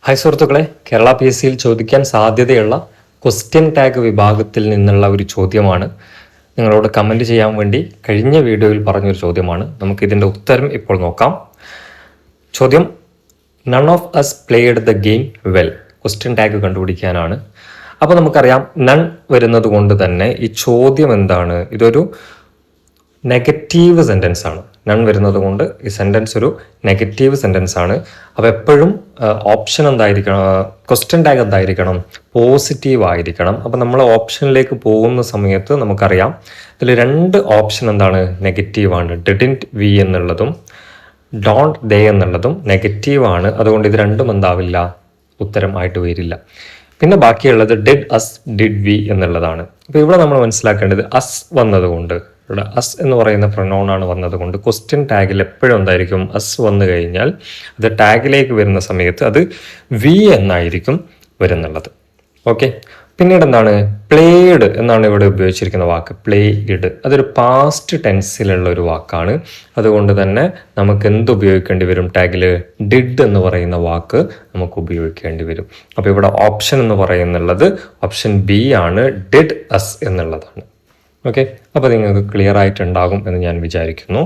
Hi സുഹൃത്തുക്കളെ, Kerala PSC ചോദിക്കാൻ സാധ്യതയുള്ള ക്വസ്റ്റ്യൻ ടാഗ് വിഭാഗത്തിൽ നിന്നുള്ള ഒരു ചോദ്യമാണ് നിങ്ങളോട് കമൻറ്റ് ചെയ്യാൻ വേണ്ടി കഴിഞ്ഞ വീഡിയോയിൽ പറഞ്ഞൊരു ചോദ്യമാണ്. നമുക്കിതിൻ്റെ ഉത്തരം ഇപ്പോൾ നോക്കാം. ചോദ്യം: none of us played the game well. Question tag കണ്ടുപിടിക്കാനാണ്. അപ്പോൾ നമുക്കറിയാം, നൺ വരുന്നത് കൊണ്ട് തന്നെ ഈ ചോദ്യം എന്താണ്? ഇതൊരു നെഗറ്റീവ് സെൻറ്റൻസ് ആണ്. നൺ വരുന്നത് കൊണ്ട് ഈ സെൻറ്റൻസ് ഒരു നെഗറ്റീവ് സെൻറ്റൻസ് ആണ്. അപ്പോൾ എപ്പോഴും ഓപ്ഷൻ എന്തായിരിക്കണം? ക്വസ്റ്റ്യൻ ടാഗ് എന്തായിരിക്കണം? പോസിറ്റീവ് ആയിരിക്കണം. അപ്പോൾ നമ്മൾ ഓപ്ഷനിലേക്ക് പോകുന്ന സമയത്ത് നമുക്കറിയാം, ഇതിൽ രണ്ട് ഓപ്ഷൻ എന്താണ്? നെഗറ്റീവാണ്. ഡിഡിൻറ്റ് വി എന്നുള്ളതും ഡോണ്ട് ദേ എന്നുള്ളതും നെഗറ്റീവാണ്. അതുകൊണ്ട് ഇത് രണ്ടും എന്താവില്ല? ഉത്തരം ആയിട്ട് വരില്ല. പിന്നെ ബാക്കിയുള്ളത് ഡിഡ് അസ്, ഡിഡ് വി എന്നുള്ളതാണ്. അപ്പോൾ ഇവിടെ നമ്മൾ മനസ്സിലാക്കേണ്ടത് അസ് വന്നതുകൊണ്ട്, ഇവിടെ അസ് എന്ന് പറയുന്ന പ്രൊനൗൺ ആണ് വന്നതുകൊണ്ട് ക്വസ്റ്റ്യൻ ടാഗിൽ എപ്പോഴും എന്തായിരിക്കും? അസ് വന്നു കഴിഞ്ഞാൽ അത് ടാഗിലേക്ക് വരുന്ന സമയത്ത് അത് വി എന്നായിരിക്കും വരുന്നുള്ളത്. ഓക്കെ. പിന്നീട് എന്താണ്? പ്ലേഡ് എന്നാണ് ഇവിടെ ഉപയോഗിച്ചിരിക്കുന്ന വാക്ക്. പ്ലേഡ് അതൊരു പാസ്റ്റ് ടെൻസിലുള്ള ഒരു വാക്കാണ്. അതുകൊണ്ട് തന്നെ നമുക്ക് എന്ത് ഉപയോഗിക്കേണ്ടി വരും? ടാഗിൽ ഡിഡ് എന്ന് പറയുന്ന വാക്ക് നമുക്ക് ഉപയോഗിക്കേണ്ടി വരും. അപ്പോൾ ഇവിടെ ഓപ്ഷൻ എന്ന് പറയുന്നുള്ളത് ഓപ്ഷൻ ബി ആണ്, ഡിഡ് അസ് എന്നുള്ളതാണ്. ഓക്കെ. അപ്പോൾ നിങ്ങൾക്ക് ക്ലിയർ ആയിട്ടുണ്ടാകും എന്ന് ഞാൻ വിചാരിക്കുന്നു.